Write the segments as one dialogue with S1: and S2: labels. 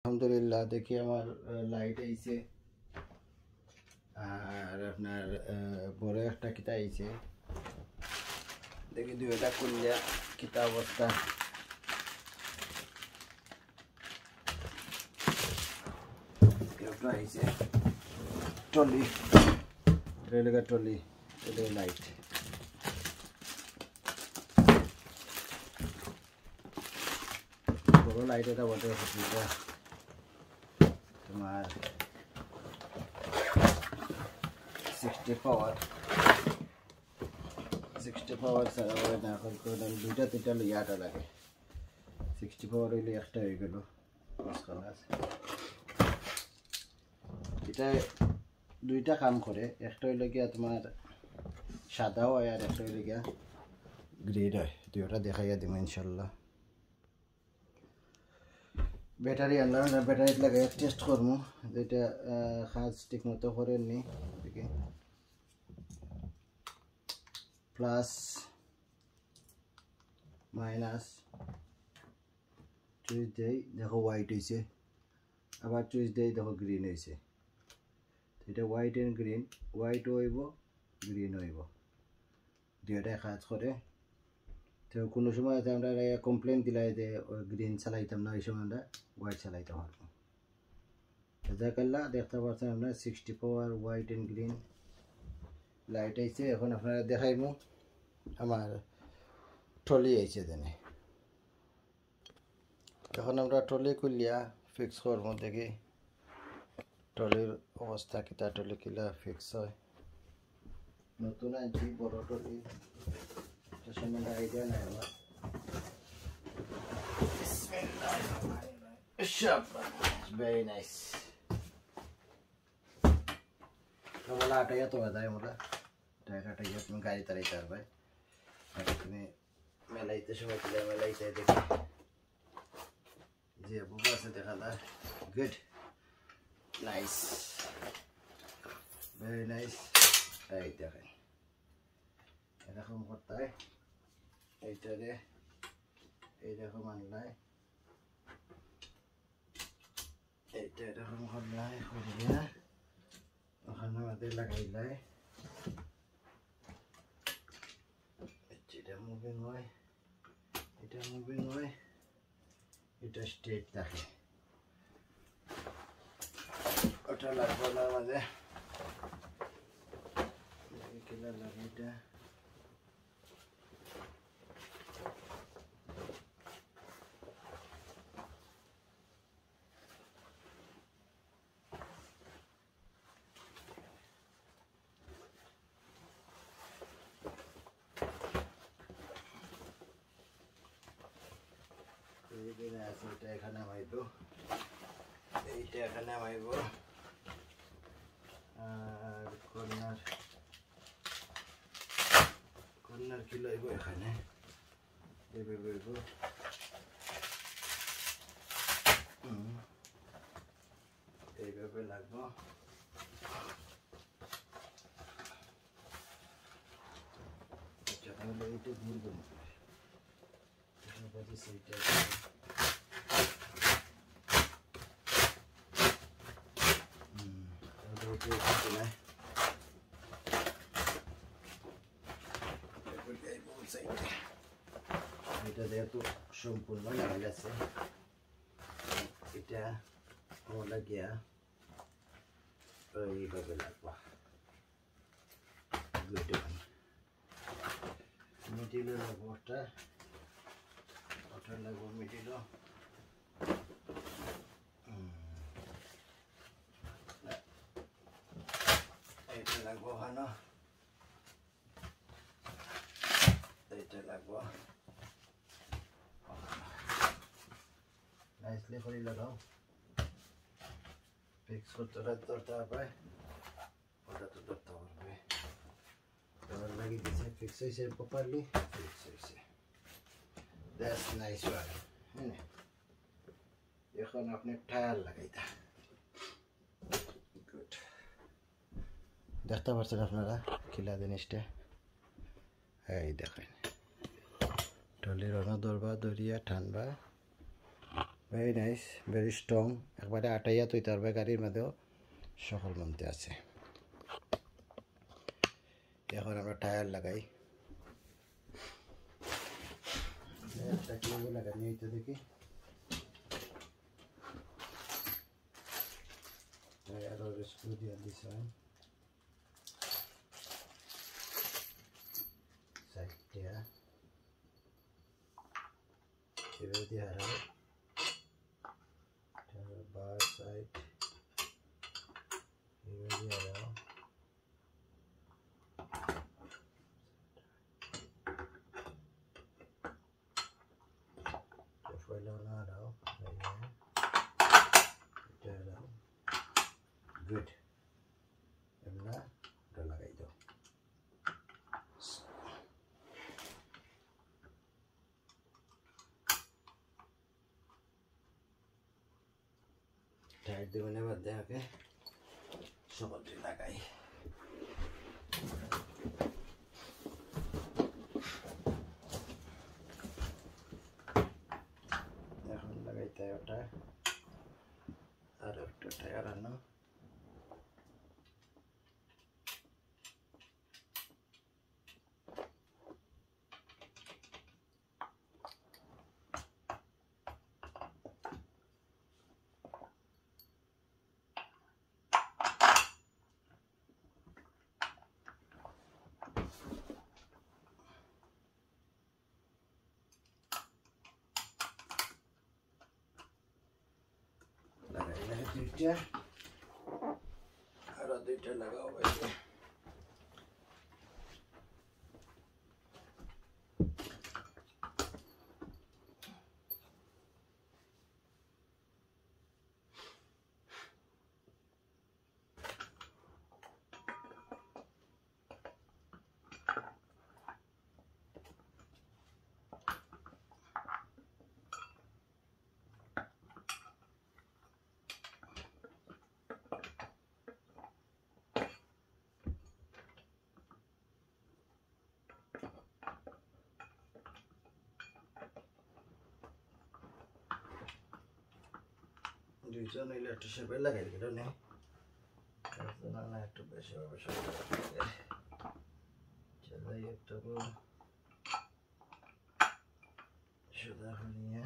S1: আলহামদুলিল্লাহ দেখি আমার লাইট আইছে আর আপনার বড় একটা কিতা আইছে দেখি দুইটা খুললে কিতা অবস্থা একটা আইছে ট্রলি রেলগা ট্রলি এটা লাইট বড় লাইট এটা বড় হচ্ছে তোমার 60 পাওয়ার ছাড়া না করে দুইটা তিনটা ইয়াটা লাগে 60 পাওয়ার হইলে একটা হয়ে গেল এটা দুইটা কাম করে একটা হইলে গিয়া তোমার সাদা হয় আর একটা হইলে গিয়া গ্রিড হয় দুইটা দেখাইয়া দিব ইনশাল্লাহ ব্যাটারি আনলাম না ব্যাটারি লাগাই টেস্ট করবো যেটা কাজ ঠিক মতো করেননি দেখি প্লাস মাইনাস চুইস দেই দেখো হোয়াইট হয়েছে আবার চুইস দেই দেখো গ্রিন হয়েছে এটা হোয়াইট এন্ড গ্রিন হোয়াইট হইব গ্রিন হইব দুইটাই কাজ করে তো কোনো সময় আমরা কমপ্লেন দিলাই যে গ্রিন চালাইতাম না ওই সময় আমরা হোয়াইট চালাইতে পারবো জাকাল্লা দেখতে পাচ্ছেন আমরা 60 power white and green light আইছে এখন আপনারা দেখাইবো আমার ট্রলি আইছে দেনে এখন আমরা ট্রলি খুলিয়া ফিক্স করবো দেখি ট্রলির অবস্থা কিতা ট্রলি কিলা ফিক্স হয় নতুন আনছি বড় ট্রলি সম্বন্ধে আইডিয়া নাই আমার very nice বলা আটাইয়া তো বাদায় আমরা টাইটাটাইয়া তুমি গাড়ি তাড়াইতে পারবে তুমি মেলাইতে সময় দিলে মেলাইতে দেখি যে বুবু আছে দেখালা গুড নাইস ভেরি নাইস এই দেখেন এরকম করতে হয় এইটারে এইরকম আনলাই এইটা এরকম করলাই করিয়া ওখানে আমাদের লাগাইলাই এটা মুভিং হয় এটা মুভিং হয় এটা স্ট্রেট থাকে ওটা লাগবে না আমাদের কিলা লাগে এটা এইটা এখানে নামাইব এইটা এখানে নামাইব আর কর্নার কি লইব এখানে এইভাবে লইব এইভাবে লাগবো তাহলে এইটা ঘুরবে না সেইটা এটা যেহেতু সম্পূর্ণ লাগাই আছে এটা লাগিয়া এইভাবে লাগবো মিডিলে লাগবো ওটা লাগবো মিডিল এইটা লাগবো ভালো এইটা লাগবো নাইসলি করে লাগাও ফিক্স করতে ধরতে হবে ওটা তো ধরতে পারবে এবার লাগিয়ে দিচ্ছে ফিক্স হয়েছে প্রপারলি ফিক্স হয়েছে দ্যাটস নাইস ওয়ান হ্যাঁ এখন আপনি টায়ার লাগাইতা গুড দেখতে পাচ্ছেন আপনারা কিলা জিনিসটা এই দেখেন ট্রলির অন্য দরবা দরিয়া ঠান্ডা ভেরি নাইস, ভেরি স্ট্রং, একবারে আটাইয়া তুই তার গাড়ির মধ্যেও সকল মনতে আছে। এখন আমরা টায়ার লাগাই, লাগানি হইতে দেখি টায়ার স্ক্রু দিয়ে দিছিলাম সাইডটা এভাবে দিয়ে হারাই বার সাইড এভাবে দিয়ে হারাও পয়লা না হারাও এটা হারাও গুড এমনা এটা লাগাই দাও টায়ার দেবেন এবার দেখাকে সকলটি লাগাই এখন লাগাইতে ওটা আর একটা টায়ার আনো দুইটা আরো দুইটা লাগাও বাইরে দুইজন হইলে একটু শেপে লাগাই দিল না একটু বেশি চালাই একটু সোজা নিয়ে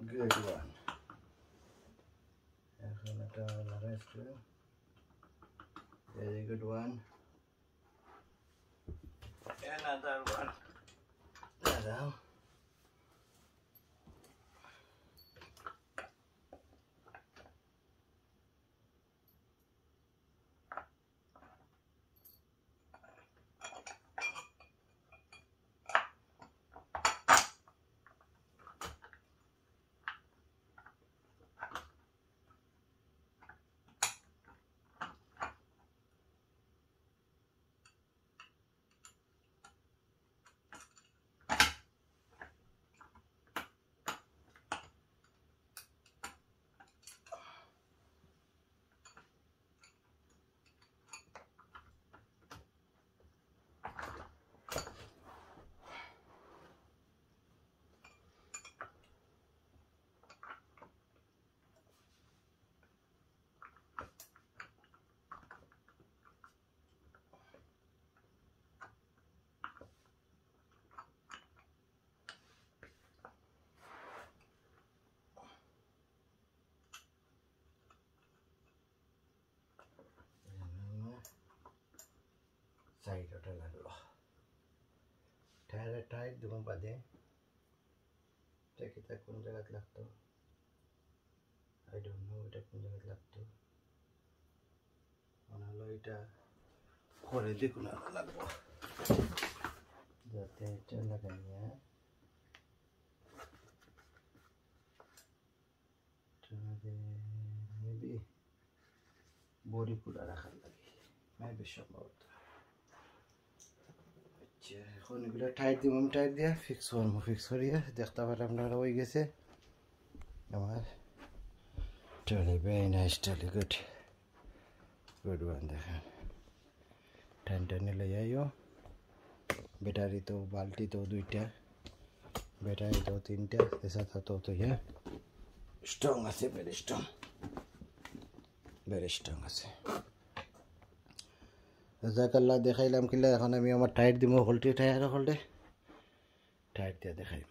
S1: good one এখন এটা লাগাই very good one another one now side ওটা লাগলো টায়ারের টাইট দুটো বাদে এটা কোন জায়গায় লাগতো আই ডোন্ট নো এটা কোন জায়গায় লাগতো মনে হলো এটা করে দেখুন আরো লাগবো যাতে এটা লাগাইয়া মেবি বডি পুরা রাখার লাগে মেবি সম্ভবত এখন এগুলো টাইট দিব আমি টাইট দিয়ে ফিক্স করবো ফিক্স করিয়ে দেখতে পারে আপনারা হয়ে গেছে আমার trolley very nice trolley good good one দেখেন টান টানি লই আইও ব্যাটারি তো বালতি তো 2টা ব্যাটারি তো 3টা এসাথে তো হ্যাঁ স্ট্রং আছে ভেরি স্ট্রং আছে জাকাল্লা দেখাইলাম কিলা এখন আমি আমার টাইট দিব হলটি টায়ার হলটে টাইট দিয়ে দেখাইম